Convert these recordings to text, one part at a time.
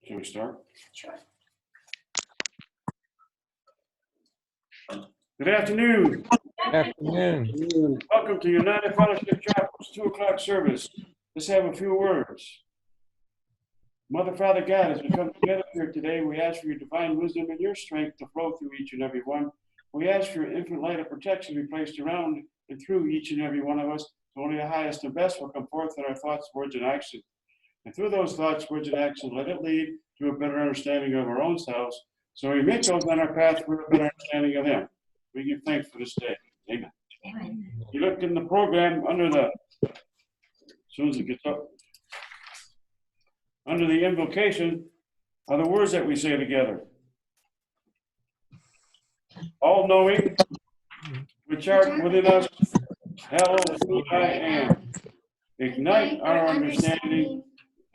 Shall we start? Sure. Good afternoon. Good afternoon. Welcome to United Fellowship Chapel's 2 o'clock service. Let's have a few words. Mother, Father, God, as we come together here today, we ask for your divine wisdom and your strength to flow through each and every one. We ask for your infinite light of protection to be placed around and through each and every one of us. So only the highest and best will come forth in our thoughts, words, and actions. And through those thoughts, words, and actions, let it lead to a better understanding of our own selves. So we make those on our path for a better understanding of Him. We give thanks for this day. Amen. Amen. You look in the program under the, as soon as it gets up, under the invocation are the words that we say together. All knowing, which art within us, hallowed be I am. Ignite our understanding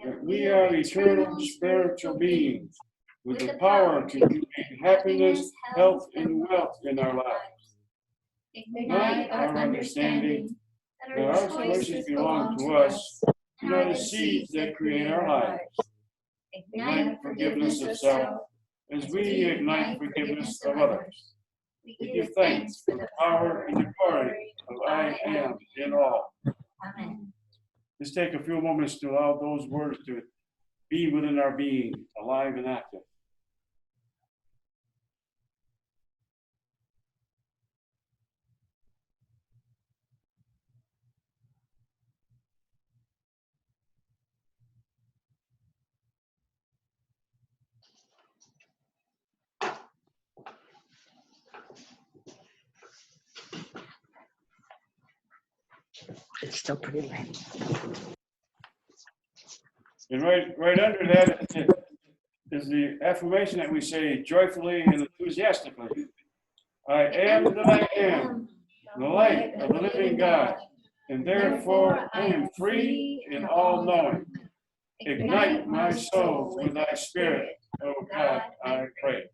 that we are eternal spiritual beings with the power to create happiness, health, and wealth in our lives. Ignite our understanding that our choices belong to us and are the seeds that create our lives. Ignite forgiveness of self as we ignite forgiveness of others. We give thanks for the power and the glory of I am in all. Amen. Let's take a few moments to allow those words to be within our being, alive and active. It's still pretty late. And right under that is the affirmation that we say joyfully and enthusiastically. I am that I am, the light of the living God, and therefore I am free and all-knowing. Ignite my soul with thy spirit, O God, I pray.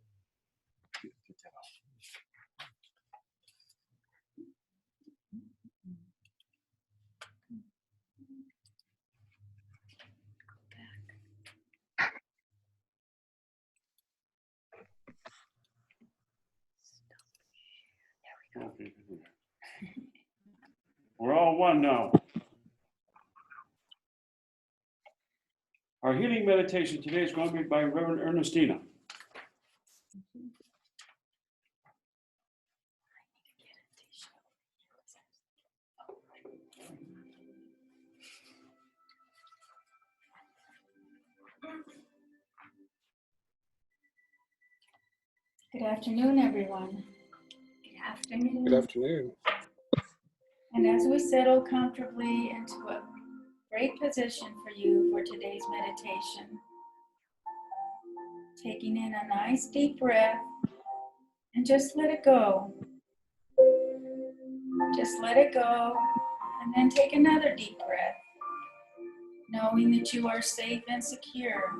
We're all one now. Our healing meditation today is going to be by Rev Ernestina. Good afternoon, everyone. Good afternoon. Good afternoon. And as we settle comfortably into a great position for you for today's meditation, taking in a nice deep breath and just let it go. Just let it go and then take another deep breath, knowing that you are safe and secure.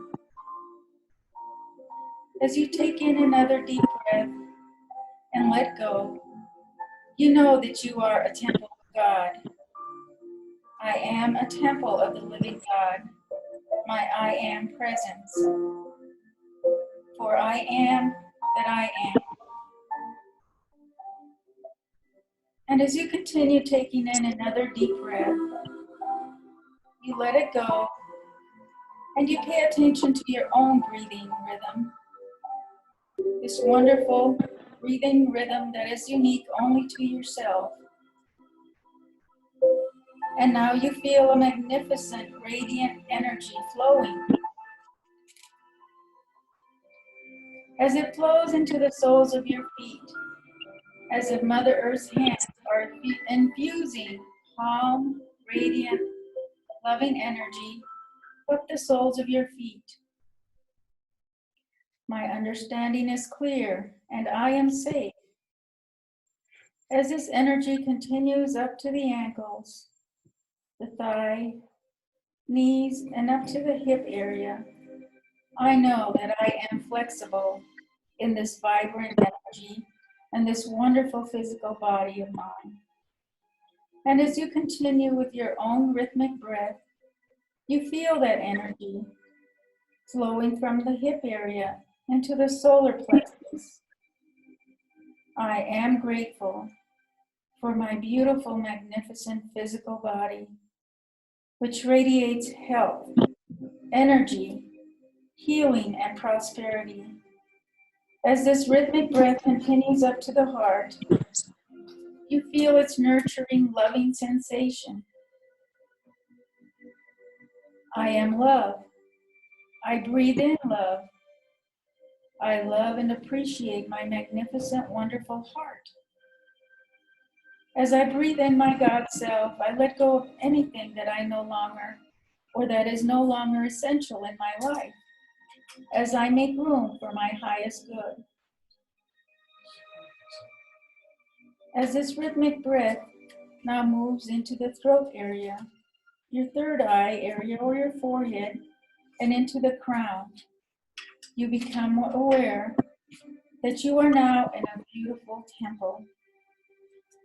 As you take in another deep breath and let go, you know that you are a temple of God. I am a temple of the living God, my I am presence. For I am that I am. And as you continue taking in another deep breath, you let it go and you pay attention to your own breathing rhythm. This wonderful breathing rhythm that is unique only to yourself. And now you feel a magnificent, radiant energy flowing. As it flows into the soles of your feet, as if Mother Earth's hands are infusing calm, radiant, loving energy up the soles of your feet. My understanding is clear, and I am safe. As this energy continues up to the ankles, the thigh, knees, and up to the hip area, I know that I am flexible in this vibrant energy and this wonderful physical body of mine. And as you continue with your own rhythmic breath, you feel that energy flowing from the hip area into the solar plexus. I am grateful for my beautiful, magnificent physical body, which radiates health, energy, healing, and prosperity. As this rhythmic breath continues up to the heart, you feel its nurturing, loving sensation. I am love. I breathe in love. I love and appreciate my magnificent, wonderful heart. As I breathe in my God self, I let go of anything that I no longer or that is no longer essential in my life, as I make room for my highest good. As this rhythmic breath now moves into the throat area, your third eye area or your forehead, and into the crown, you become aware that you are now in a beautiful temple,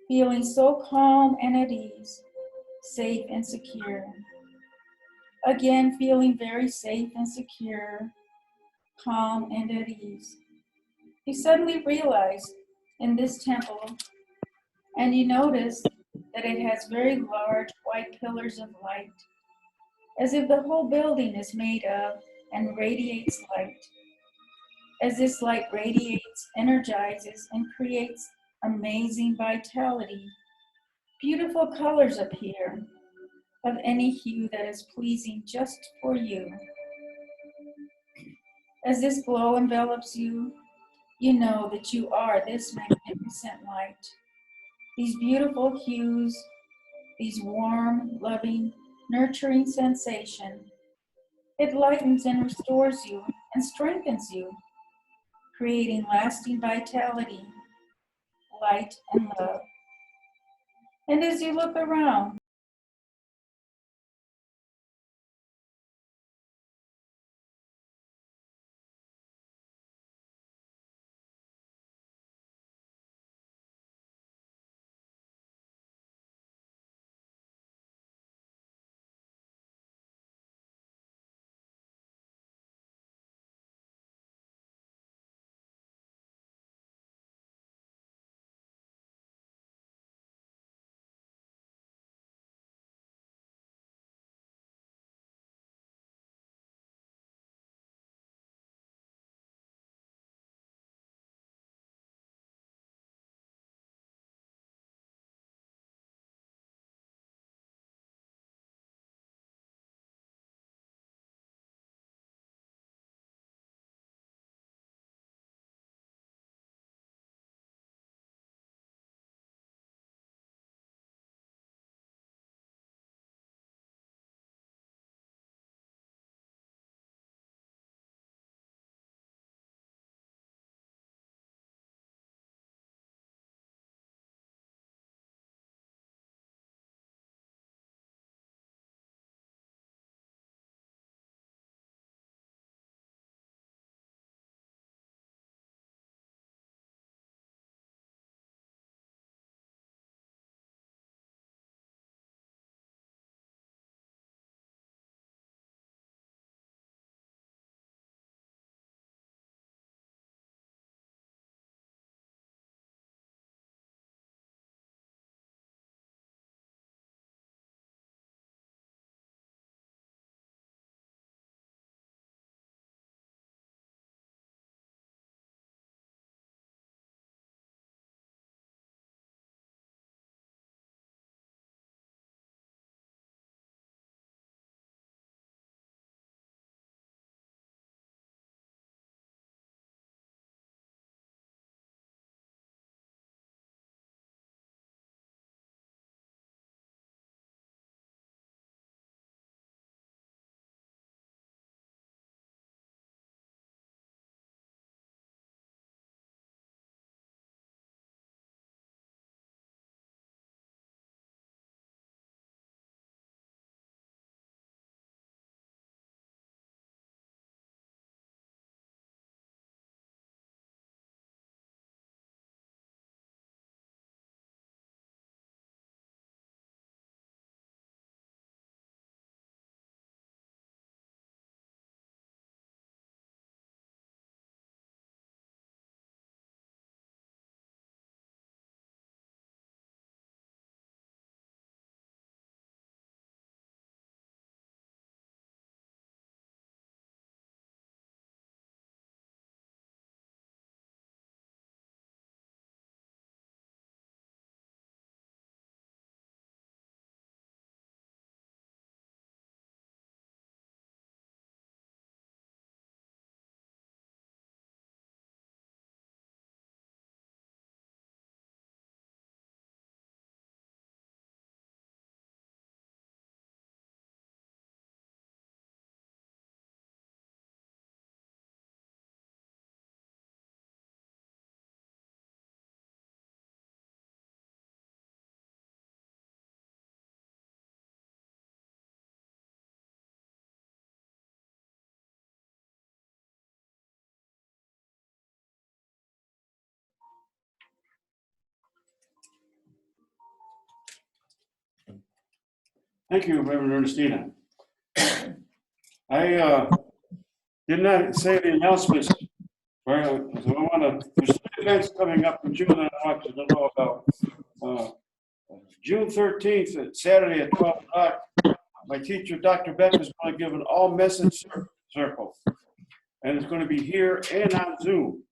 feeling so calm and at ease, safe and secure. Again, feeling very safe and secure, calm and at ease. You suddenly realize in this temple, and you notice that it has very large white pillars of light, as if the whole building is made of and radiates light. As this light radiates, energizes, and creates amazing vitality, beautiful colors appear of any hue that is pleasing just for you. As this glow envelops you, you know that you are this magnificent light. These beautiful hues, these warm, loving, nurturing sensation. It lightens and restores you and strengthens you, creating lasting vitality, light, and love. And as you look around, Thank you, Reverend Ernestina. I did not say the announcements. Well, so I want to, there's two events coming up in June that I want you to know about. June 13th, Saturday at 12 o'clock, my teacher, Dr. Beck, is going to give an all-message circle. And it's going to be here and on Zoom.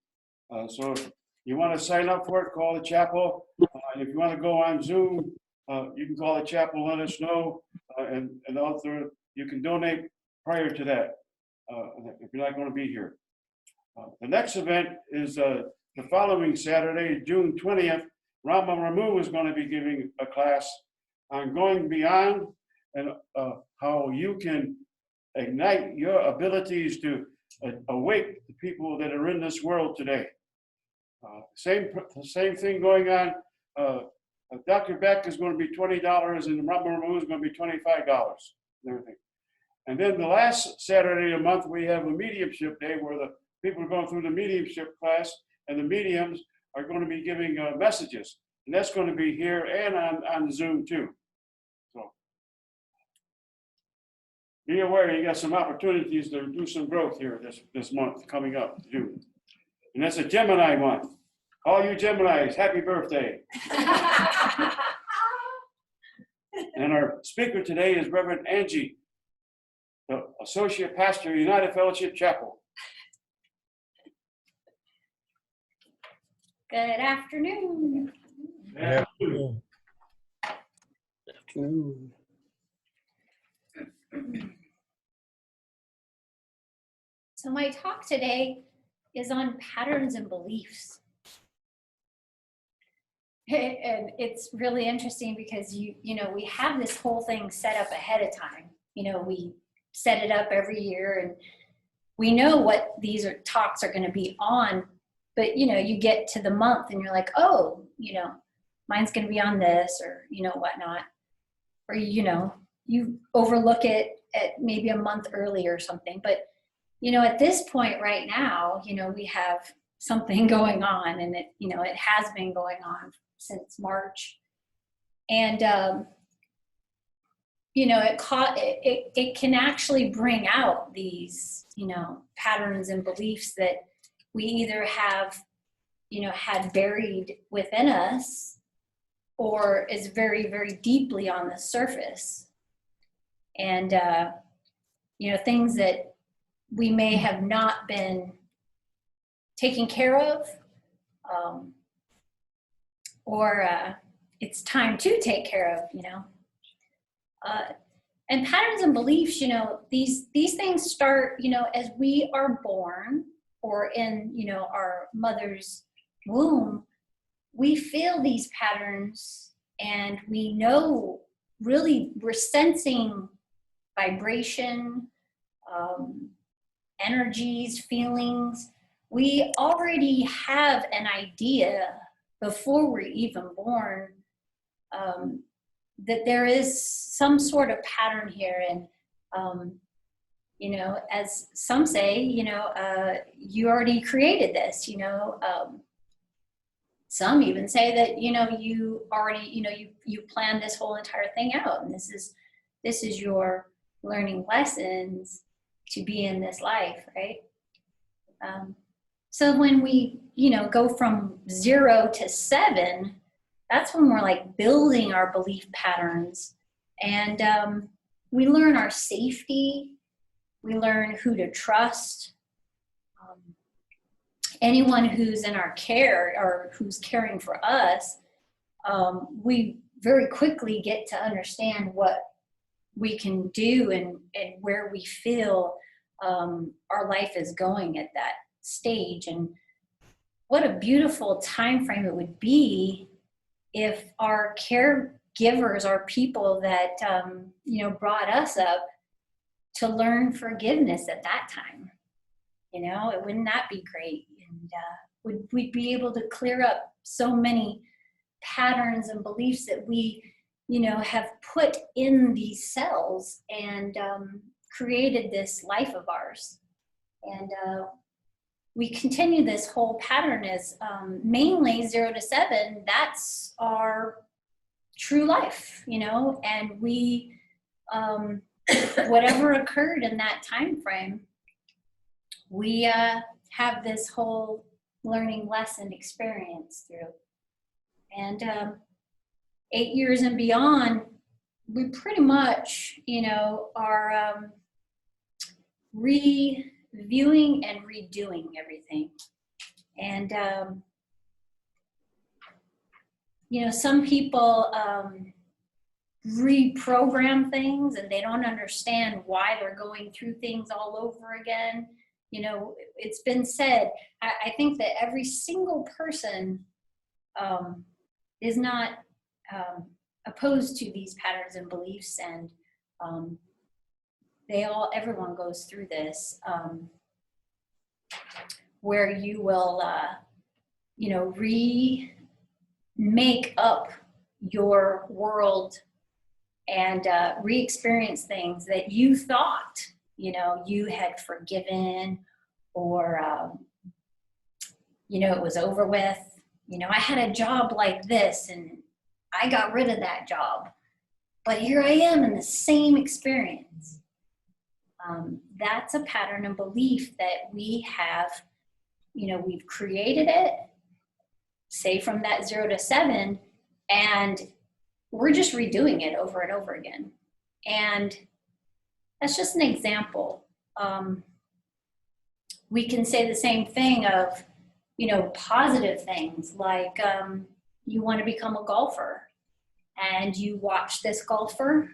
So if you want to sign up for it, call the chapel. And if you want to go on Zoom, you can call the chapel, let us know. And also you can donate prior to that if you're not going to be here. The next event is the following Saturday, June 20th. Rama Ramu is going to be giving a class on going beyond and how you can ignite your abilities to awake the people that are in this world today. Same thing going on. Dr. Beck is going to be $20 and Rama Ramu is going to be $25 and everything. And then the last Saturday of the month, we have a mediumship day where the people are going through the mediumship class and the mediums are going to be giving messages. And that's going to be here and on Zoom too. So be aware you got some opportunities to do some growth here this month coming up, June. And that's a Gemini month. All you Geminis, happy birthday. And our speaker today is Reverend Angie, the Associate Pastor, United Fellowship Chapel. Good afternoon. Yeah. Afternoon. So my talk today is on patterns and beliefs. And it's really interesting because you know, we have this whole thing set up ahead of time. You know, we set it up every year and we know what these talks are going to be on, but you know, you get to the month and you're like, oh, you know, mine's going to be on this or, you know, whatnot. Or, you know, you overlook it at maybe a month early or something. But, you know, at this point right now, you know, we have something going on and it, you know, it has been going on since March. And, you know, it can actually bring out these, you know, patterns and beliefs that we either have, you know, had buried within us or is very, very deeply on the surface. And, you know, things that we may have not been taking care of, or it's time to take care of, you know. And patterns and beliefs, you know, these things start, you know, as we are born or in, you know, our mother's womb. We feel these patterns and we know, really, we're sensing vibration, energies, feelings. We already have an idea before we're even born that there is some sort of pattern here. And, you know, as some say, you know, you already created this, you know. Some even say that, you know, you already, you know, you planned this whole entire thing out, and this is your learning lessons to be in this life, right? So when we, you know, go from 0 to 7, that's when we're like building our belief patterns, and we learn our safety, we learn who to trust. Anyone who's in our care or who's caring for us, we very quickly get to understand what we can do and where we feel our life is going at that stage. And what a beautiful time frame it would be if our caregivers are people that you know, brought us up to learn forgiveness at that time. You know, wouldn't that be great? And we'd be able to clear up so many patterns and beliefs that we, you know, have put in these cells and created this life of ours. And we continue this whole pattern as mainly 0 to 7. That's our true life, you know, and we whatever occurred in that time frame, we have this whole learning lesson experience through. And 8 years and beyond, we pretty much, are reviewing and redoing everything. And, some people reprogram things and they don't understand why they're going through things all over again. It's been said, I think that every single person is not opposed to these patterns and beliefs, and everyone goes through this, where you will, remake up your world and re-experience things that you thought, you had forgiven, or, it was over with. I had a job like this and I got rid of that job, but here I am in the same experience. That's a pattern and belief that we have, we've created it, say from that 0 to 7, and we're just redoing it over and over again. And that's just an example. We can say the same thing of, positive things like you want to become a golfer and you watch this golfer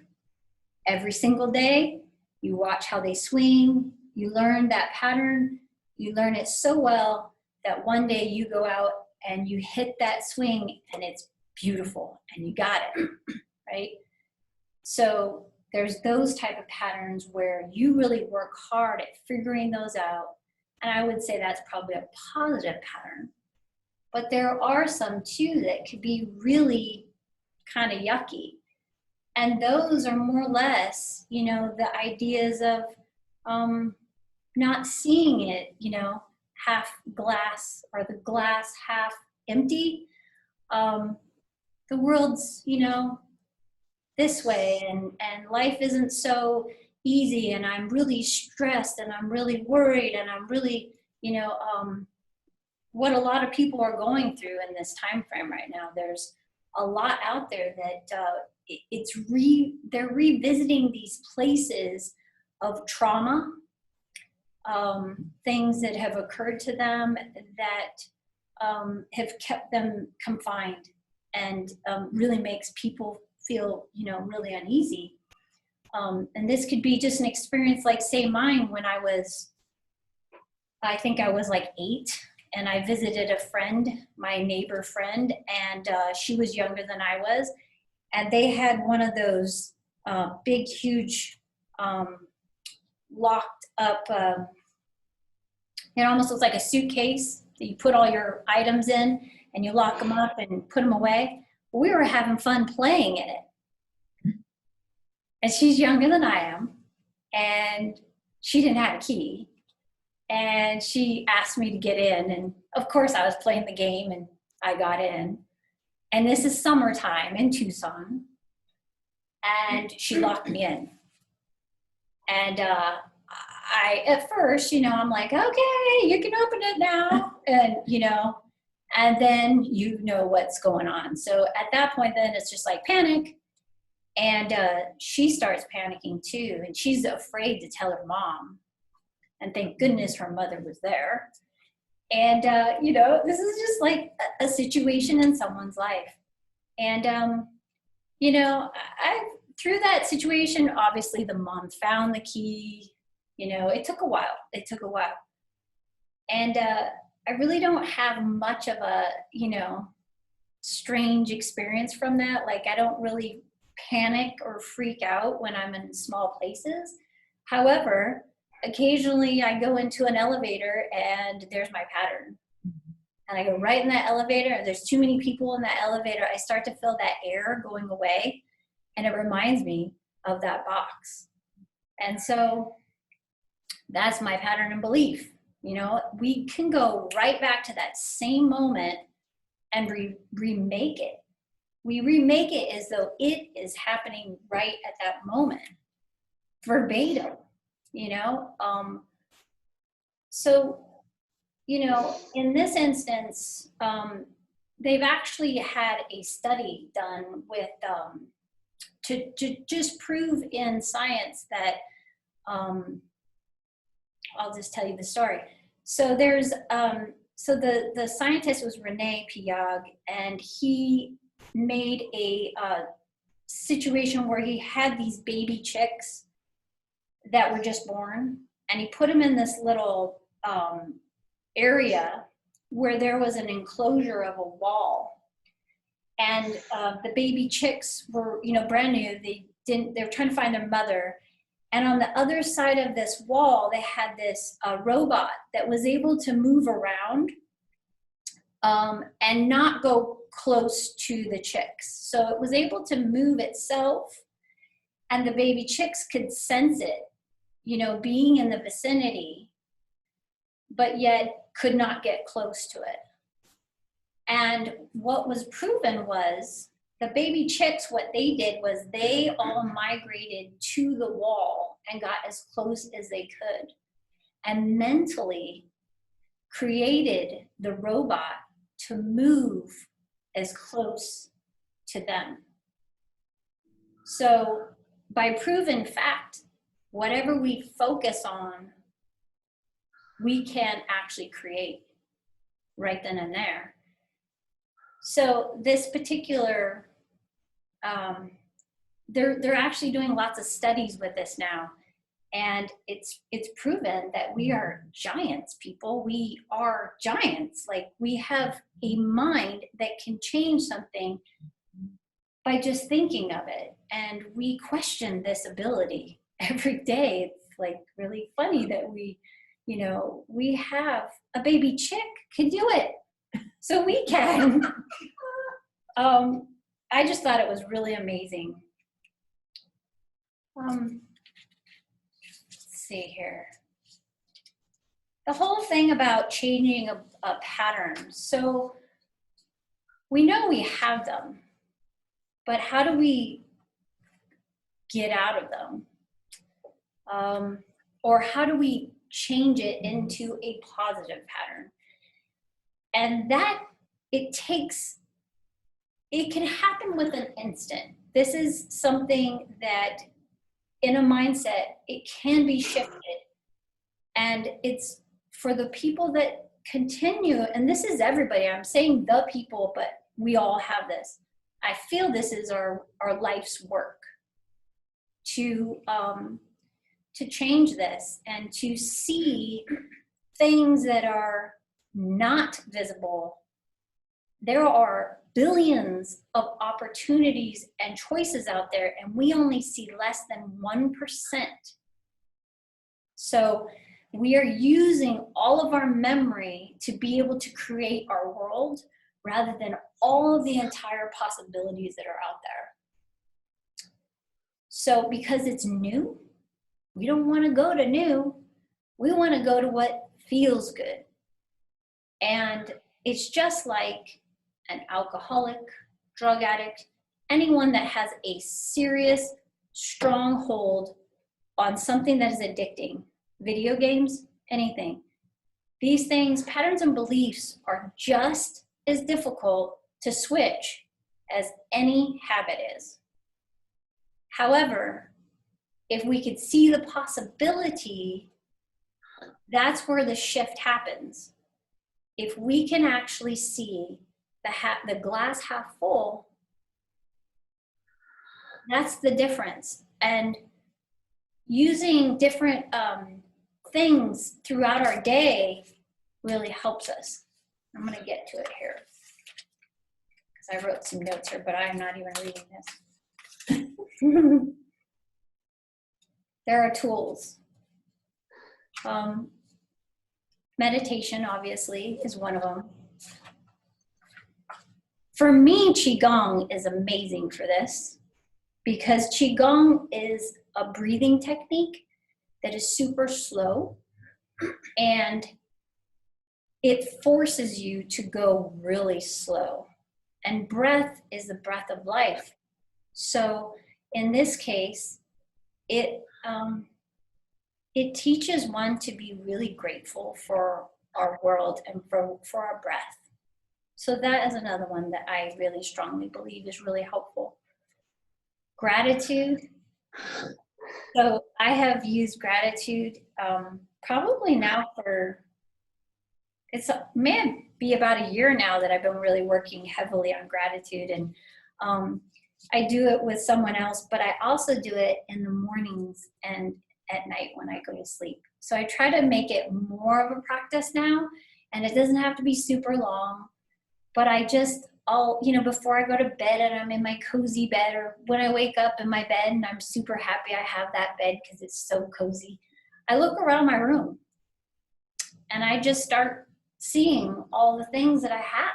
every single day. You watch how they swing. You learn that pattern. You learn it so well that one day you go out and you hit that swing and it's beautiful and you got it, right? So there's those type of patterns where you really work hard at figuring those out. And I would say that's probably a positive pattern. But there are some too that could be really kind of yucky. And those are more or less, the ideas of not seeing it, half glass or the glass half empty. The world's, this way, and life isn't so easy, and I'm really stressed and I'm really worried and I'm really, what a lot of people are going through in this time frame right now. There's a lot out there that they're revisiting these places of trauma, things that have occurred to them that have kept them confined, and really makes people feel, really uneasy. And this could be just an experience like, say, mine when I think I was like 8, and I visited a friend, my neighbor friend, and she was younger than I was. And they had one of those big, huge, locked up, it almost looks like a suitcase that you put all your items in and you lock them up and put them away. We were having fun playing in it. And she's younger than I am, and she didn't have a key. And she asked me to get in, and of course I was playing the game and I got in. And this is summertime in Tucson, and she locked me in. And at first, I'm like, okay, you can open it now. And, and then what's going on. So at that point, then it's just like panic. And she starts panicking too. And she's afraid to tell her mom. And thank goodness her mother was there. And, this is just like a situation in someone's life. And, through that situation, obviously the mom found the key. It took a while. And I really don't have much of a, strange experience from that. Like, I don't really panic or freak out when I'm in small places. However, occasionally I go into an elevator and there's my pattern. And I go right in that elevator and there's too many people in that elevator. I start to feel that air going away, and it reminds me of that box. And so that's my pattern and belief. We can go right back to that same moment and remake it. We remake it as though it is happening right at that moment. verbatim, you know? So, you know, in this instance, they've actually had a study done with, to just prove in science that, I'll just tell you the story. So there's, so the scientist was Rene Piag, and he made a situation where he had these baby chicks that were just born, and he put them in this little area where there was an enclosure of a wall, and the baby chicks were, you know, brand new. They were trying to find their mother, and on the other side of this wall they had this robot that was able to move around and not go close to the chicks. So it was able to move itself, and the baby chicks could sense it, you know, being in the vicinity, but yet could not get close to it. And what was proven was the baby chicks, what they did was they all migrated to the wall and got as close as they could, and mentally created the robot to move as close to them. So by proven fact, whatever we focus on, we can actually create right then and there. So this particular, they're actually doing lots of studies with this now, and it's proven that we are giants, people. We are giants. Like, we have a mind that can change something by just thinking of it, and we question this ability every day. It's like really funny that we, you know, we have a baby chick can do it, so we can. I just thought it was really amazing. Let's see here. The whole thing about changing a pattern. So we know we have them, but how do we get out of them? Or how do we change it into a positive pattern? And that, it can happen with an instant. This is something that in a mindset, it can be shifted. And it's for the people that continue, and this is everybody, I'm saying the people, but we all have this. I feel this is our life's work to change this and to see things that are not visible. There are billions of opportunities and choices out there, and we only see less than 1%. So we are using all of our memory to be able to create our world rather than all of the entire possibilities that are out there. So because it's new, we don't want to go to new. We want to go to what feels good. And it's just like an alcoholic, drug addict, anyone that has a serious, strong hold on something that is addicting, video games, anything. These things, patterns and beliefs, are just as difficult to switch as any habit is. However, if we could see the possibility, that's where the shift happens. If we can actually see the glass half full, that's the difference. And using different things throughout our day really helps us. I'm going to get to it here because I wrote some notes here, but I'm not even reading this. There are tools. Meditation, obviously, is one of them. For me, Qigong is amazing for this because Qigong is a breathing technique that is super slow, and it forces you to go really slow. And breath is the breath of life. So in this case, it it teaches one to be really grateful for our world and for our breath. So that is another one that I really strongly believe is really helpful. Gratitude. So I have used gratitude probably now for, may be about a year now that I've been really working heavily on gratitude. And I do it with someone else, but I also do it in the mornings and at night when I go to sleep. So I try to make it more of a practice now, and it doesn't have to be super long, but before I go to bed and I'm in my cozy bed, or when I wake up in my bed and I'm super happy I have that bed because it's so cozy, I look around my room and I just start seeing all the things that I have.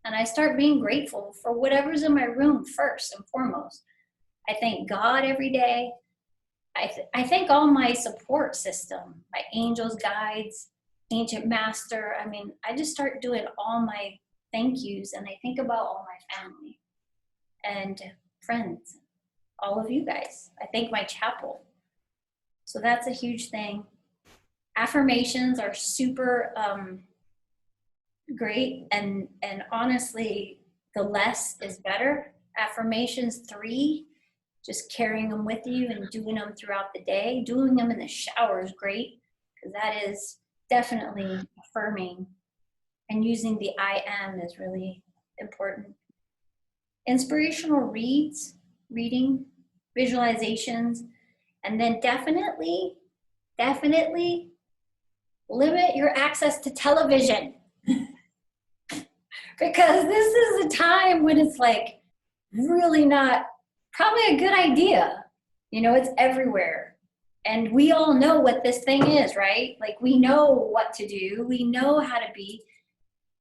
And I start being grateful for whatever's in my room first and foremost. I thank God every day. I thank all my support system, my angels, guides, ancient master. I mean, I just start doing all my thank yous, and I think about all my family and friends, all of you guys. I thank my chapel. So that's a huge thing. Affirmations are super great, and honestly, the less is better. Affirmations 3, just carrying them with you and doing them throughout the day. Doing them in the shower is great, because that is definitely affirming. And using the I am is really important. Inspirational reading, visualizations, and then definitely limit your access to television. Because this is a time when it's like really not probably a good idea. It's everywhere. And we all know what this thing is, right? Like, we know what to do. We know how to be.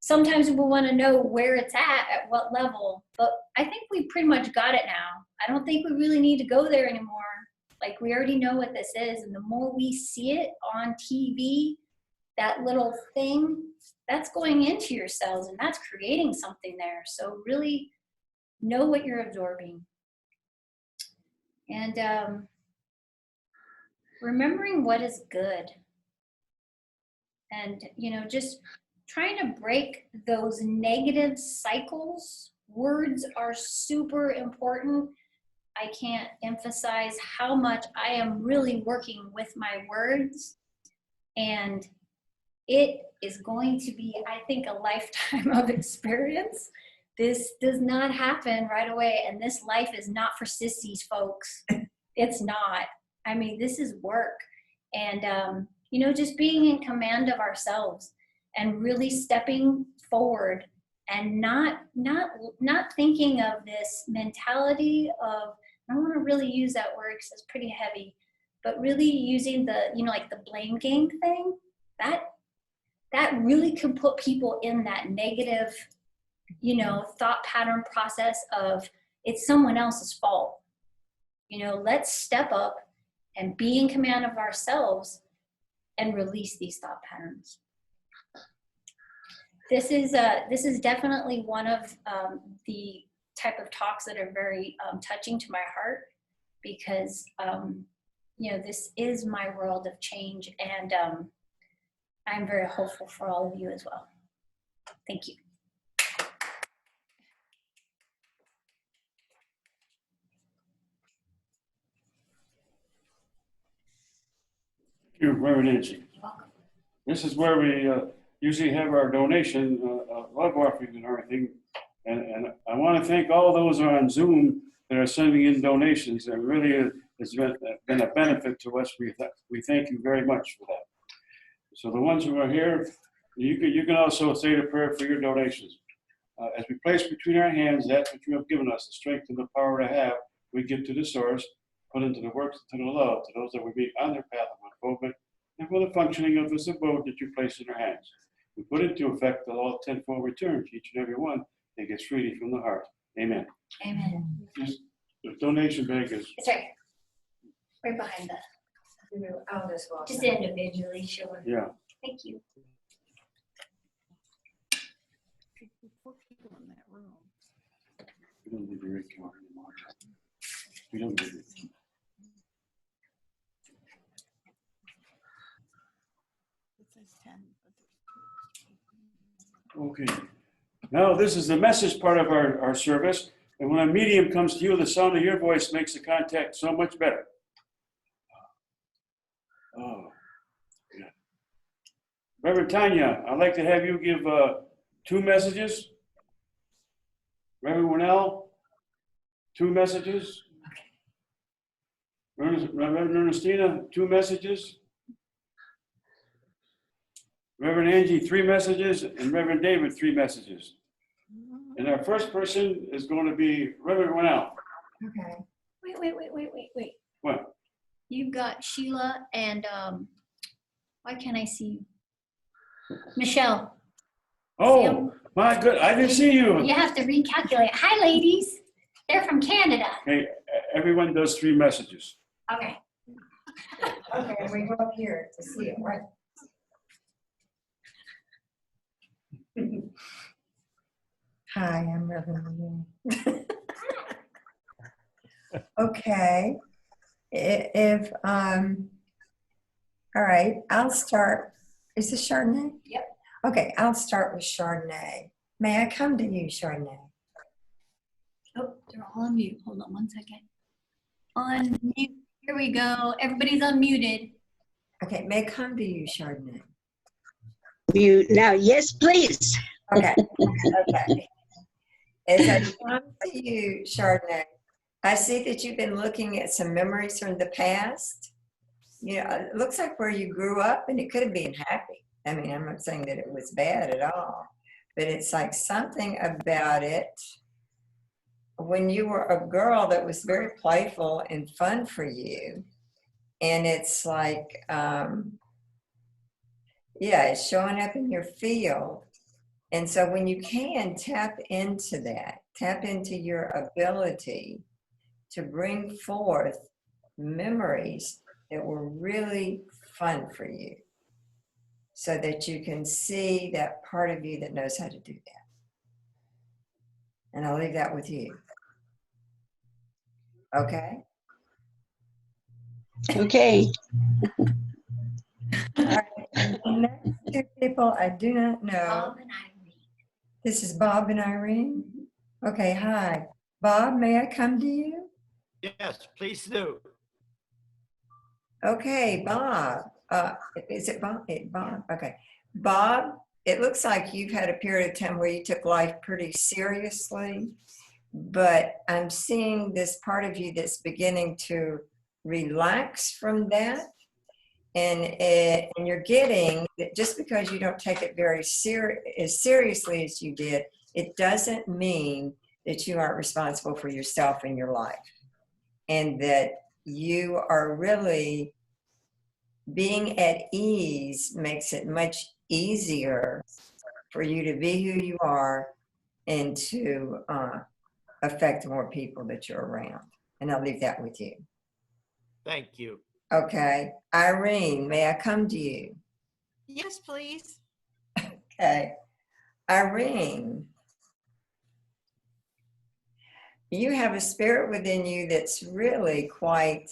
Sometimes we want to know where it's at what level. But I think we pretty much got it now. I don't think we really need to go there anymore. Like, we already know what this is. And the more we see it on TV, that little thing, that's going into your cells and that's creating something there. So really know what you're absorbing. And remembering what is good. And, just trying to break those negative cycles. Words are super important. I can't emphasize how much I am really working with my words. And it is going to be, I think, a lifetime of experience. This does not happen right away. And this life is not for sissies, folks. It's not. I mean, this is work. And, just being in command of ourselves and really stepping forward and not thinking of this mentality of, I don't want to really use that word because it's pretty heavy, but really using the, like the blame game thing, that really can put people in that negative, thought pattern process of it's someone else's fault. Let's step up and be in command of ourselves and release these thought patterns. This is definitely one of the type of talks that are very touching to my heart, because this is my world of change, and I'm very hopeful for all of you as well. Thank you. Thank you, Rev Nancy. You're welcome. This is where we usually have our donation, love offerings and everything. And I want to thank all those on Zoom that are sending in donations. It really has been a benefit to us. We thank you very much for that. So the ones who are here, you can also say the prayer for your donations. As we place between our hands that which you have given us, the strength and the power to have, we give to the source, put into the works, to the love, to those that we meet on their path of unfoldment, and for the functioning of this abode that you place in our hands. We put into effect the law of tenfold return to each and every one that gets freely from the heart. Amen. Amen. The donation bag is It's right behind just individually, sure. Yeah. Thank you. 54 people in that room. We don't need the red card anymore. We don't need it. Okay. Now, this is the message part of our service. And when a medium comes to you, the sound of your voice makes the contact so much better. Oh, yeah. Reverend Tanya, I'd like to have you give 2 messages. Reverend Winnell, 2 messages. Reverend Ernestina, 2 messages. Reverend Angie, 3 messages. And Reverend David, 3 messages. And our first person is going to be Reverend Winnell. Okay. Wait. What? You've got Sheila and why can't I see you? Michelle. Oh, my good. I didn't see you. You have to recalculate. Hi, ladies. They're from Canada. Okay, everyone does 3 messages. Okay. Okay, we go up here to see it, right? Hi, I'm Reverend Lee. Okay. If all right, I'll start. Is this Chardonnay? Yep. Okay, I'll start with Chardonnay. May I come to you, Chardonnay? Oh, they're all on mute. Hold on one second. On mute. Here we go. Everybody's unmuted. Okay, may I come to you, Chardonnay? Mute now. Yes, please. Okay. Okay. As I come to you, Chardonnay, I see that you've been looking at some memories from the past. You know, it looks like where you grew up, and it could have been happy. I mean, I'm not saying that it was bad at all, but it's like something about it when you were a girl that was very playful and fun for you. And it's like, yeah, it's showing up in your field. And so when you can tap into that, tap into your ability to bring forth memories that were really fun for you so that you can see that part of you that knows how to do that. And I'll leave that with you. Okay? Okay. All right. And the next 2 people I do not know. Bob and Irene. This is Bob and Irene. Okay, hi. Bob, may I come to you? Yes, please do. Okay, Bob. Is it Bob? Bob? Okay. Bob, it looks like you've had a period of time where you took life pretty seriously, but I'm seeing this part of you that's beginning to relax from that. And you're getting that just because you don't take it very as seriously as you did, it doesn't mean that you aren't responsible for yourself and your life. And that you are really being at ease makes it much easier for you to be who you are and to affect more people that you're around. And I'll leave that with you. Thank you. Okay. Irene, may I come to you? Yes, please. Okay. Irene, you have a spirit within you that's really quite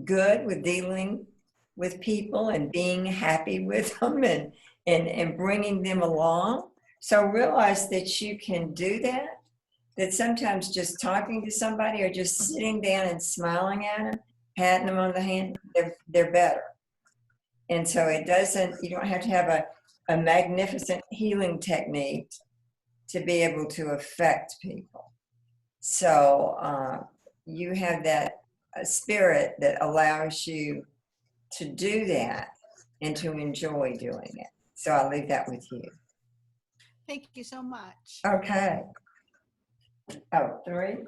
good with dealing with people and being happy with them and bringing them along. So realize that you can do that, that sometimes just talking to somebody or just sitting down and smiling at them, patting them on the hand, they're better. And so it doesn't, you don't have to have a magnificent healing technique to be able to affect people. So you have that spirit that allows you to do that and to enjoy doing it. So I'll leave that with you. Thank you so much. Okay. Oh, 3?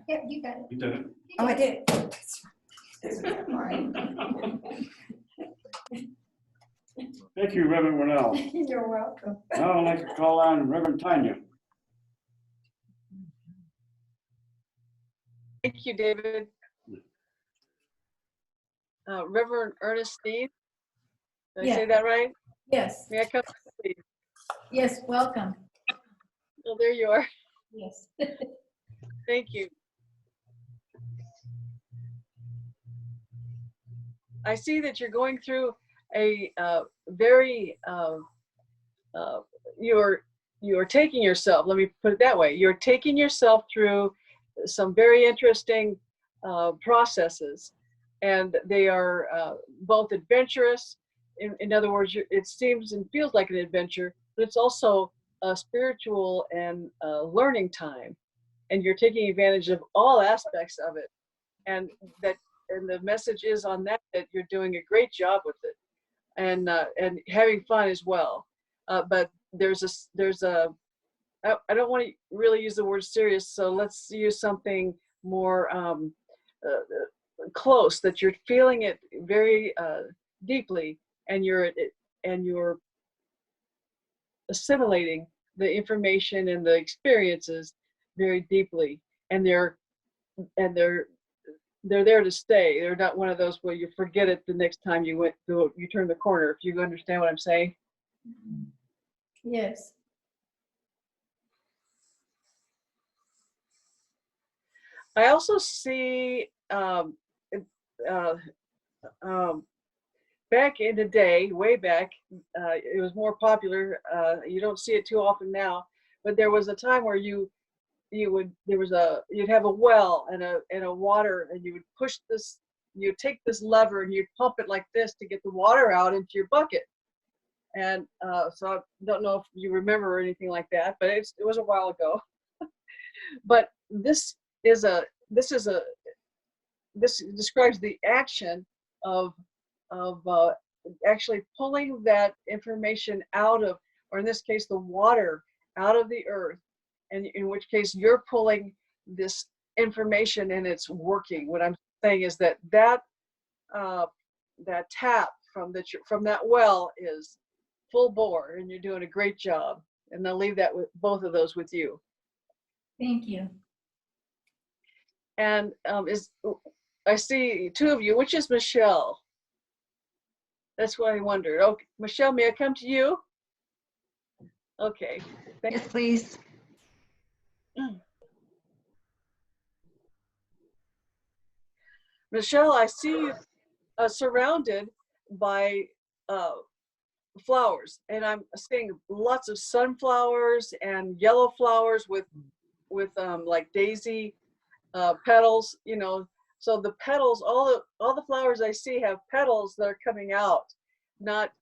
Yep, you got it. You did it. Oh, I did. That's right. All right. Thank you, Reverend Winnell. You're welcome. Now I'd like to call on Reverend Tanya. Thank you, David. Reverend Ernestine, did I say that right? Yes, May I come, please? yes, welcome. Oh, there you are. Yes. Thank you. I see that you're going through a very you're taking yourself, let me put it that way, you're taking yourself through some very interesting processes, and they are both adventurous. In other words, it seems and feels like an adventure, but it's also a spiritual and learning time, and you're taking advantage of all aspects of it. And the message is on that you're doing a great job with it, and having fun as well. But there's a I don't want to really use the word serious, so let's use something more close, that you're feeling it very deeply, and you're assimilating the information and the experiences very deeply, and they're there to stay. They're not one of those where you forget it the next time you turn the corner, if you understand what I'm saying. Yes. I also see back in the day, way back, it was more popular. You don't see it too often now, but there was a time where you'd have a well and a water, and you would push this, you'd take this lever and you'd pump it like this to get the water out into your bucket. And so I don't know if you remember or anything like that, but it was a while ago. But this describes the action of actually pulling that information out of, or in this case, the water out of the earth, and in which case you're pulling this information and it's working. What I'm saying is that tap from that well is full bore, and you're doing a great job. And I'll leave that with both of those with you. Thank you. And I see two of you. Which is Michelle? That's what I wondered. Okay, Michelle, may I come to you? Okay. Yes, please. Michelle, I see you surrounded by flowers, and I'm seeing lots of sunflowers and yellow flowers with like daisy petals, so the petals, all the flowers I see have petals that are coming out, not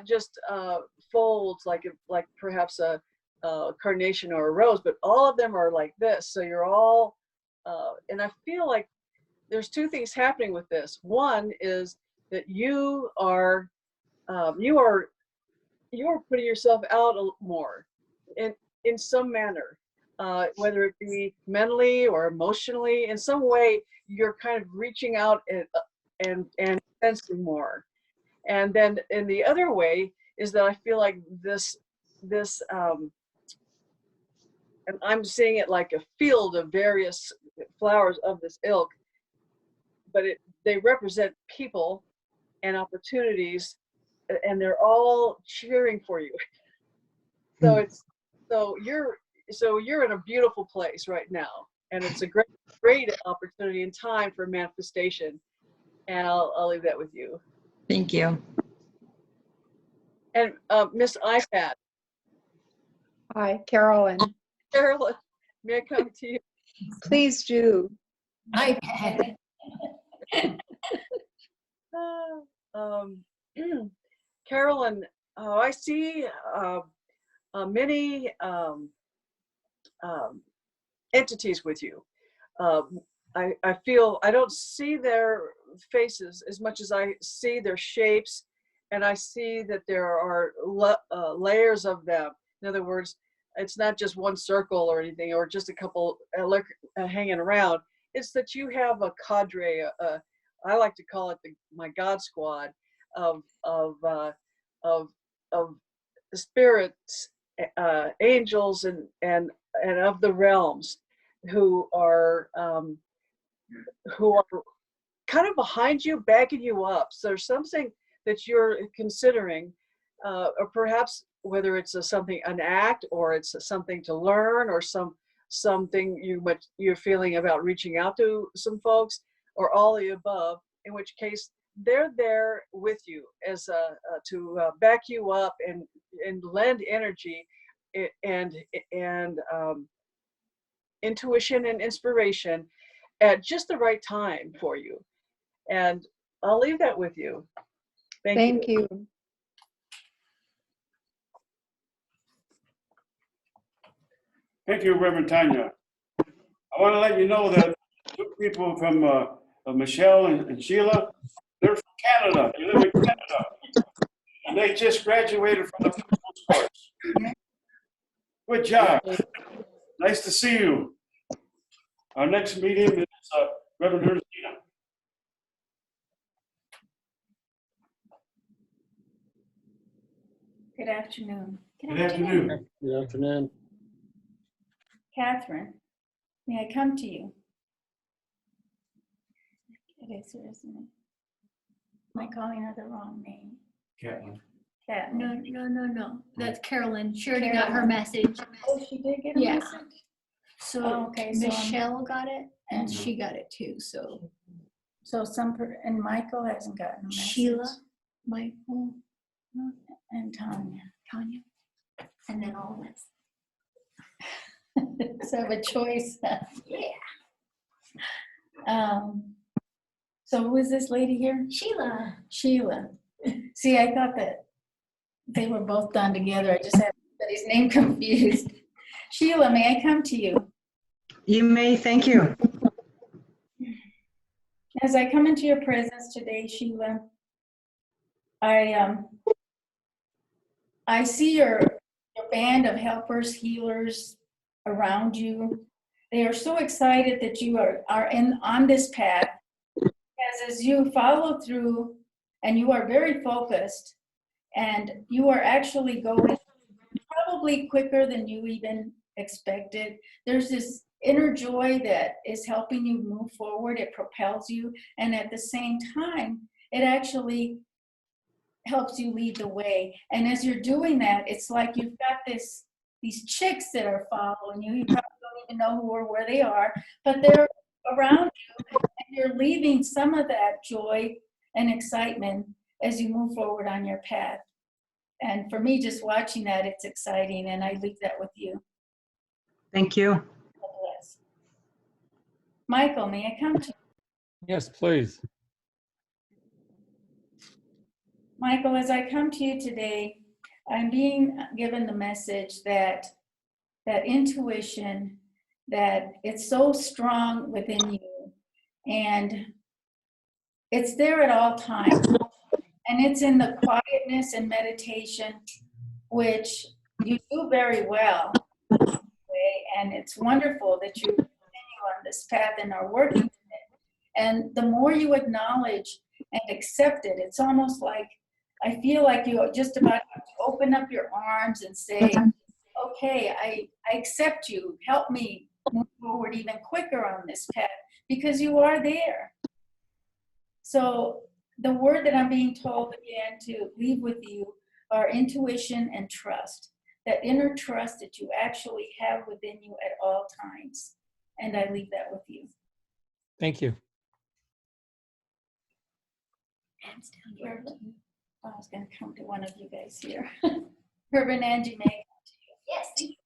just folds like perhaps a carnation or a rose, but all of them are like this. So you're all and I feel like there's two things happening with this. One is that you are putting yourself out more in some manner, whether it be mentally or emotionally. In some way, you're kind of reaching out and sensing more. And then in the other way is that I feel like this and I'm seeing it like a field of various flowers of this ilk, but they represent people and opportunities, and they're all cheering for you. So you're in a beautiful place right now, and it's a great opportunity and time for manifestation. And I'll leave that with you. Thank you. And Miss iPad. Hi, Carolyn. Carolyn, may I come to you? Please do. iPad. Carolyn, I see many entities with you. I feel I don't see their faces as much as I see their shapes, and I see that there are layers of them. In other words, it's not just one circle or anything, or just a couple hanging around. It's that you have a cadre. I like to call it my God squad of spirits, angels, and of the realms, who are kind of behind you, backing you up. So there's something that you're considering, or perhaps whether it's an act, or it's something to learn, or something you're feeling about reaching out to some folks, or all the above, in which case they're there with you as to back you up and lend energy and intuition and inspiration at just the right time for you. And I'll leave that with you. Thank you. Thank you, Reverend Tanya. I want to let you know that two people from Michelle and Sheila, they're from Canada. They live in Canada. And they just graduated from the principal's course. Good job. Nice to see you. Our next meeting is Reverend Ernestina. Good afternoon. Good afternoon. Good afternoon. Catherine, may I come to you? It is, isn't it? Am I calling her the wrong name? Catlin. No. That's Carolyn. She already got her message. Oh, she did get a Yeah. message? So Oh, okay, so Michelle got it and she got it too. So and Michael hasn't gotten a message. Sheila, Michael, And Tanya. Tanya, and then all of us. So I have a choice. Yeah. So who is this lady here? Sheila. Sheila. See, I thought that they were both done together. I just had everybody's name confused. Sheila, may I come to you? You may, thank you. As I come into your presence today, Sheila, I see your band of helpers, healers around you. They are so excited that you are on this path. As you follow through and you are very focused and you are actually going probably quicker than you even expected. There's this inner joy that is helping you move forward. It propels you. And at the same time, it actually helps you lead the way. And as you're doing that, it's like you've got these chicks that are following you. You probably don't even know who or where they are, but they're around you, and you're leaving some of that joy and excitement as you move forward on your path. And for me, just watching that, it's exciting, and I leave that with you. Thank you. God bless. Michael, may I come to you? Yes, please. Michael, as I come to you today, I'm being given the message that intuition, that it's so strong within you, and it's there at all times. And it's in the quietness and meditation, which you do very well. And it's wonderful that you continue on this path and are working with it. And the more you acknowledge and accept it, it's almost like, I feel like you just about have to open up your arms and say, okay, I accept you. Help me move forward even quicker on this path, because you are there. So the word that I'm being told again to leave with you are intuition and trust. That inner trust that you actually have within you at all times. And I leave that with you. Thank you. I was going to come to one of you guys here. Reverend Angie, may I come to you? Yes. Thank you.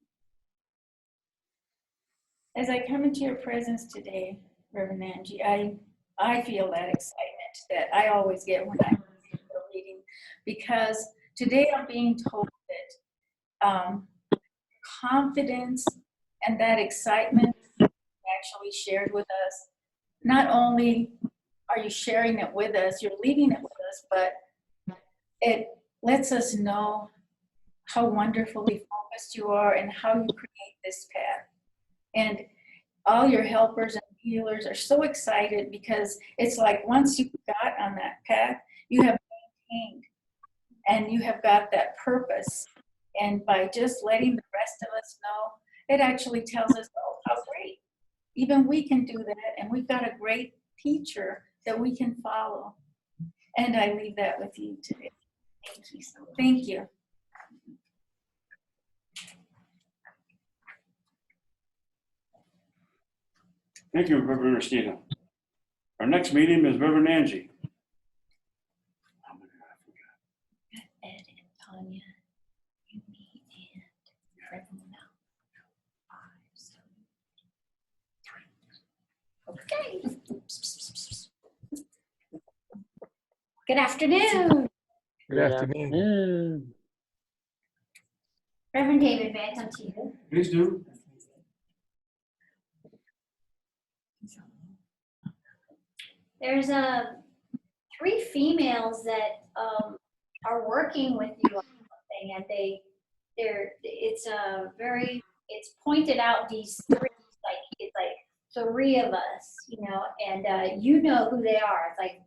As I come into your presence today, Reverend Angie, I feel that excitement that I always get when I'm in a reading, because today I'm being told that confidence and that excitement actually shared with us. Not only are you sharing it with us, you're leaving it with us, but it lets us know how wonderfully focused you are and how you create this path. And all your helpers and healers are so excited, because it's like once you got on that path, you have maintained and you have got that purpose. And by just letting the rest of us know, it actually tells us, oh, how great. Even we can do that, and we've got a great teacher that we can follow. And I leave that with you today. Thank you. Thank you. Thank you, Reverend Ernestina. Our next meeting is Reverend Angie. Tanya, you, me, and everyone else. Okay. Good afternoon. Good afternoon. Reverend David, may I come to you? Please do. There's three females that are working with you on something, and it's pointed out these three, it's like three of us, and you know who they are. It's like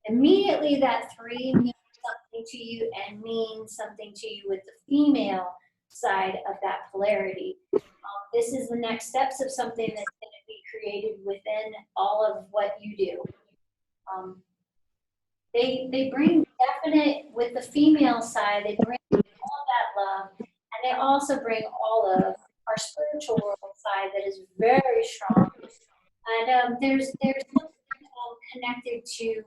immediately that three means something to you and means something to you with the female side of that polarity. This is the next steps of something that's going to be created within all of what you do. They bring definite, with the female side, they bring all of that love, and they also bring all of our spiritual world side that is very strong. And there's something connected to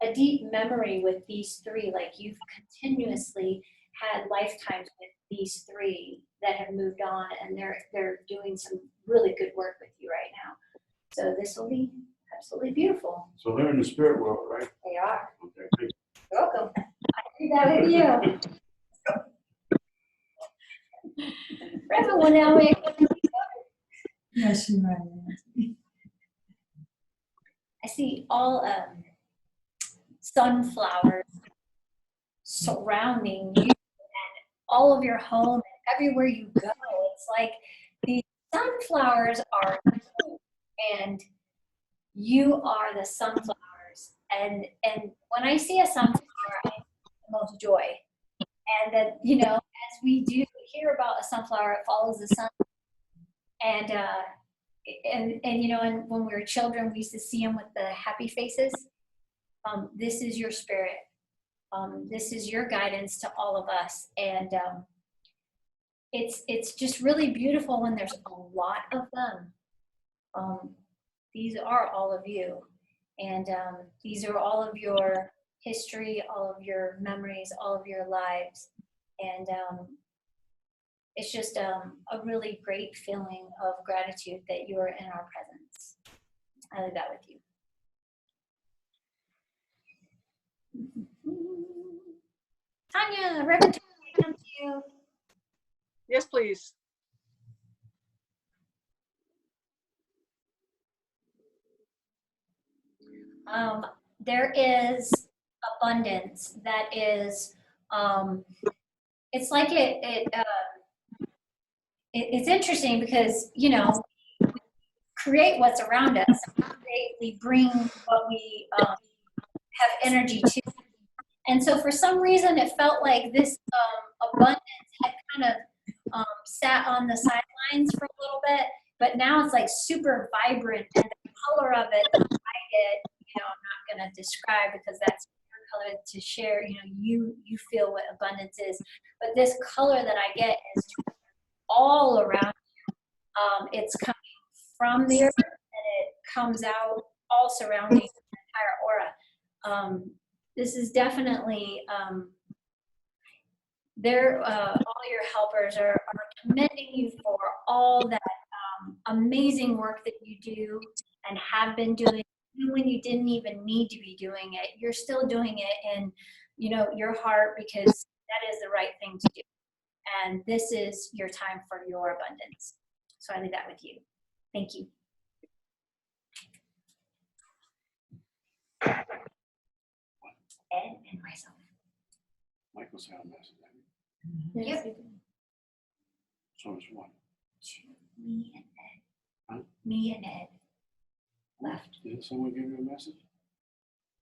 a deep memory with these three, like you've continuously had lifetimes with these three that have moved on, and they're doing some really good work with you right now. So this will be absolutely beautiful. So they're in the spirit world, right? They are. Okay, thank You're welcome. I do that with you. Reverend, well, now we Yes, you're right. I see all sunflowers surrounding you and all of your home and everywhere you go. It's like these sunflowers are you, and you are the sunflowers. And when I see a sunflower, I have the most joy. And that, as we do hear about a sunflower, it follows the sun. And when we were children, we used to see them with the happy faces. This is your spirit. This is your guidance to all of us. And it's just really beautiful when there's a lot of them. These are all of you. And these are all of your history, all of your memories, all of your lives. And it's just a really great feeling of gratitude that you are in our presence. I leave that with you. Tanya, Reverend Tanya, come to you. Yes, please. There is abundance that is, it's like it's interesting because, we create what's around us. We bring what we have energy to. And so for some reason, it felt like this abundance had kind of sat on the sidelines for a little bit, but now it's like super vibrant, and the color of it, I get, I'm not going to describe because that's your color to share. You feel what abundance is, but this color that I get is all around you. It's coming from the earth, and it comes out all surrounding the entire aura. This is definitely all your helpers are commending you for all that amazing work that you do and have been doing. Even when you didn't even need to be doing it, you're still doing it in your heart, because that is the right thing to do. And this is your time for your abundance. So I leave that with you. Thank you. Ed and myself. Michael's had a message. Yep. So it's one. Me and Ed. Huh? Me and Ed left. Did someone give you a message?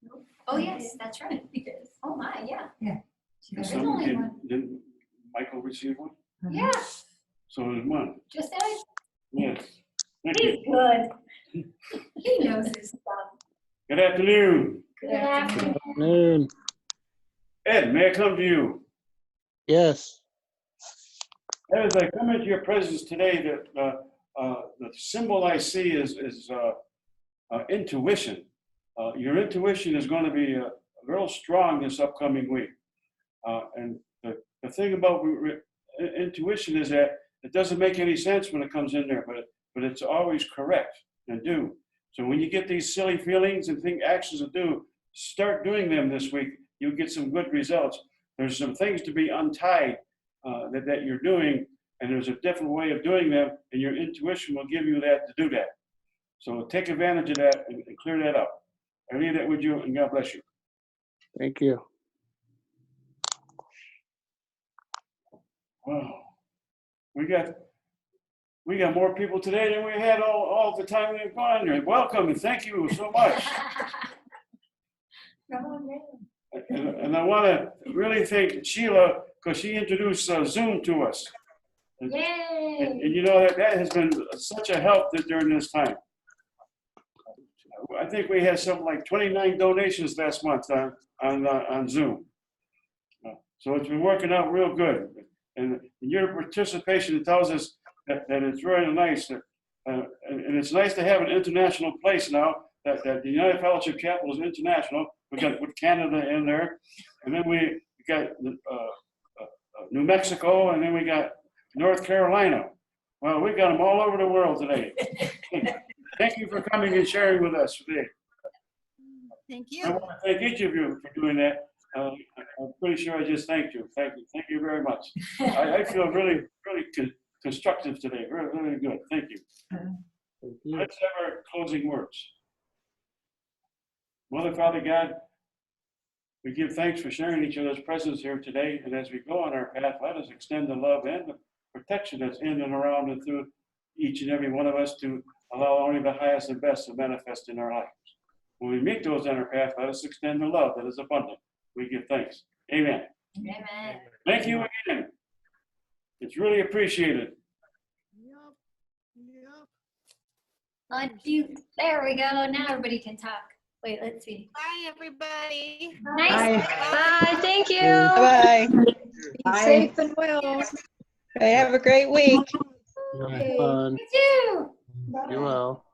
Nope. Oh yes, that's right. Oh my, yeah. Yeah. Did There's someone- only one. Didn't Michael receive one? Yeah, So there's one. just Ed. Yes. Thank He's you. good. He knows his stuff. Good afternoon. Good afternoon. Afternoon. Ed, may I come to you? Yes. As I come into your presence today, the symbol I see is intuition. Your intuition is going to be real strong this upcoming week. And the thing about intuition is that it doesn't make any sense when it comes in there, but it's always correct and due. So when you get these silly feelings and actions to do, start doing them this week. You'll get some good results. There's some things to be untied that you're doing, and there's a different way of doing them, and your intuition will give you that to do that. So take advantage of that and clear that up. I leave that with you, and God bless you. Thank you. Wow. We got more people today than we had all the time we've gone here. Welcome and thank you so much. And I want to really thank Sheila because she introduced Zoom to us. Yay! And you know that has been such a help during this time. I think we had something like 29 donations last month on Zoom. So it's been working out real good. And your participation tells us that it's really nice. And it's nice to have an international place now, that the United Fellowship Chapel is international. We got with Canada in there. And then we got New Mexico, and then we got North Carolina. Well, we got them all over the world today. Thank you for coming and sharing with us today. Thank I you. want to thank each of you for doing that. I'm pretty sure I just thanked you. Thank you. Thank you very much. I feel really constructive today. Really good. Thank you. Let's have our closing words. Mother, Father God, we give thanks for sharing each other's presence here today. And as we go on our path, let us extend the love and the protection that's in and around and through each and every one of us to allow only the highest and best to manifest in our lives. When we meet those on our path, let us extend the love that is abundant. We give thanks. Amen. Amen. Thank you again. It's really appreciated. There we go. Now everybody can talk. Wait, let's see. Bye, everybody. Nice. Bye. Thank you. Bye. Be Bye. safe and well. Okay, have a great week. Have fun. You too. Be well.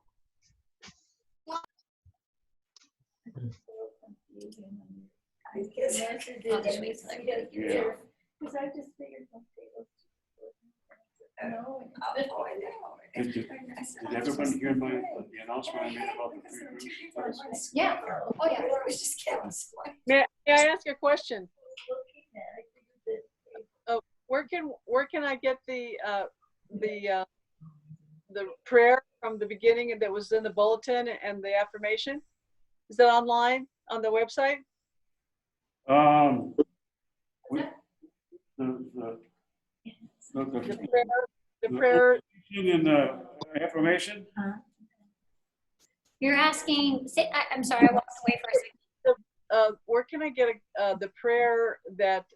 I'll just wait till everybody gets here. Because I just figured once they go to no. Did everyone hear the announcement I made about the 3 groups? Yeah. Oh, yeah. May I ask a question? Where can I get the prayer from the beginning that was in the bulletin and the affirmation? Is that online on the website? The prayer in the affirmation. You're asking, I'm sorry, I walked away for a second. Where can I get the prayer that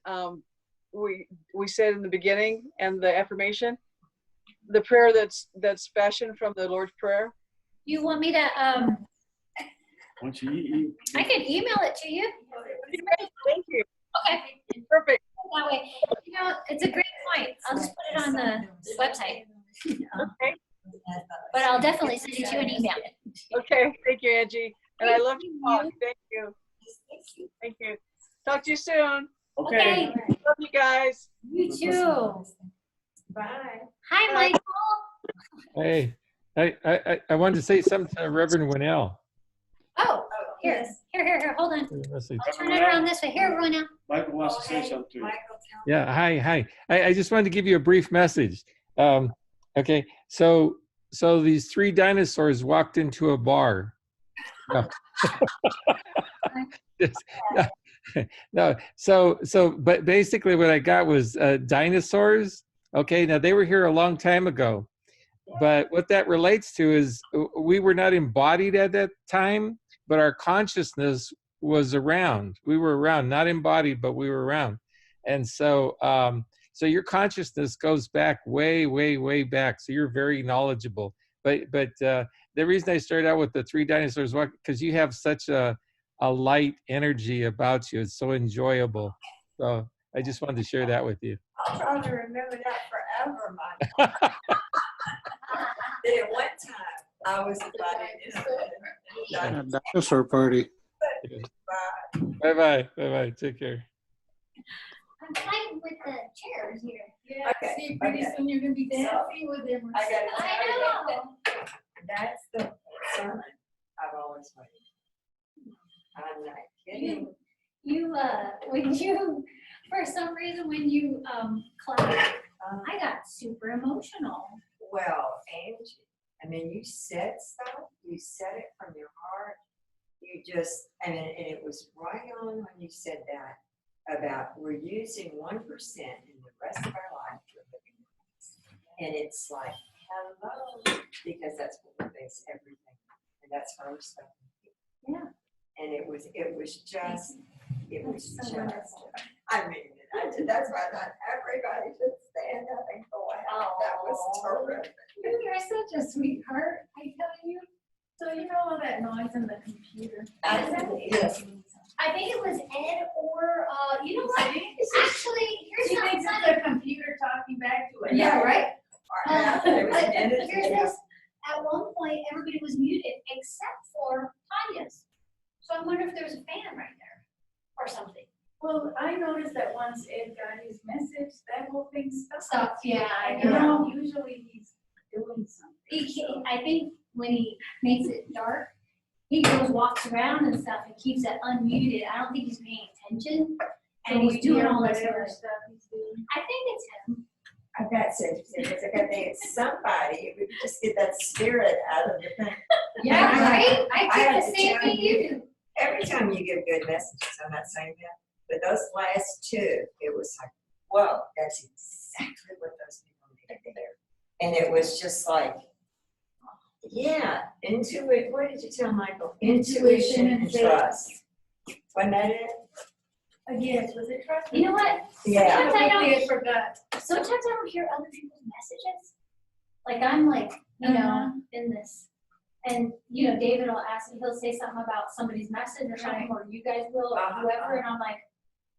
we said in the beginning and the affirmation? The prayer that's fashioned from the Lord's Prayer? You want me to, I can email it to you. Thank you. Okay. Perfect. That way, it's a great point. I'll just put it on the website. Okay. But I'll definitely send it to you an email. Okay. Thank you, Angie. And I love you all. Thank you. Thank you. Talk to you soon. Okay. Love you guys. You too. Bye. Hi, Michael. Hey, I wanted to say something to Reverend Winnell. Oh, here, hold on. Let's see. I'll turn it around this way. Here, everyone now. Michael wants to say something to you. Yeah, hi. I just wanted to give you a brief message. Okay, so these 3 dinosaurs walked into a bar. No. No, but basically what I got was dinosaurs. Okay, now they were here a long time ago, but what that relates to is we were not embodied at that time, but our consciousness was around. We were around, not embodied, but we were around. And so your consciousness goes back way back. So you're very knowledgeable. But the reason I started out with the 3 dinosaurs, because you have such a light energy about you. It's so enjoyable. So I just wanted to share that with you. I'll try to remember that forever, Michael. Then at one time, I was invited to Dinosaur party. Bye-bye. Take care. I'm fighting with the chairs here. Yeah, Okay, see, pretty okay. soon you're gonna be selfie with them. I gotta tell I you, know. that's the sermon I've always wanted. I'm not kidding. When you, for some reason, when you clapped, I got super emotional. Well, Angie, I mean, you said stuff, you said it from your heart. You just, and it was right on when you said that about we're using 1% and the rest of our life we're living with this. And it's like, hello, because that's what we base everything. And that's why we're stuck. Yeah. And it was just, That's so wonderful. I mean, that's why I thought everybody should stand up and go out. That was terrific. You're such a sweetheart, I tell you. So you know all that noise in the computer? Yes. I think it was Ed or, you know what? Actually, here's She something thinks funny. it's the computer talking back to her. Yeah, right? It was But ended here's too. this. At one point, everybody was muted except for Tanya's. So I wonder if there's a fan right there or something. Well, I noticed that once Ed got his message, that whole thing stopped. Stop, yeah, I You know. know, usually he's doing something. I think when he makes it dark, he goes, walks around and stuff and keeps it unmuted. I don't think he's paying attention. And So we he's doing hear all this whatever stuff. stuff he's doing. I think it's him. That's interesting, because I think it's somebody, if we could just get that spirit out of the thing. Yeah, right? I have think to the same tell thing you do. Every time you give good messages, I'm not saying that, but those last two, it was like, whoa, that's exactly what those people needed there. And it was just like, yeah, what did you tell Michael? Intuition and faith. trust. Wasn't that it? Yes, was it trust? You know what? Yeah. Sometimes I I don't, forgot. sometimes I don't hear other people's messages. Like I'm like, you know, in this. And, you know, David will ask me, he'll say something about somebody's message or something, or you guys will, or whoever, and I'm like,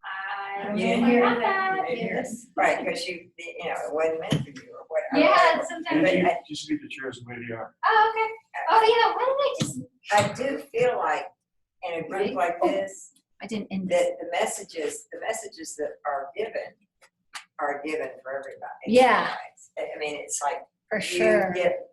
I don't know if I hear got that. that. You didn't hear it. Right, because you know, it wasn't meant for you or whatever. Yeah, sometimes. And But you just leave the chairs the way they are. Oh, okay. Oh, yeah, why did I just, I do feel like in a group like this, I didn't end this. that the messages that are given for everybody. Yeah. I mean, it's like For you sure. get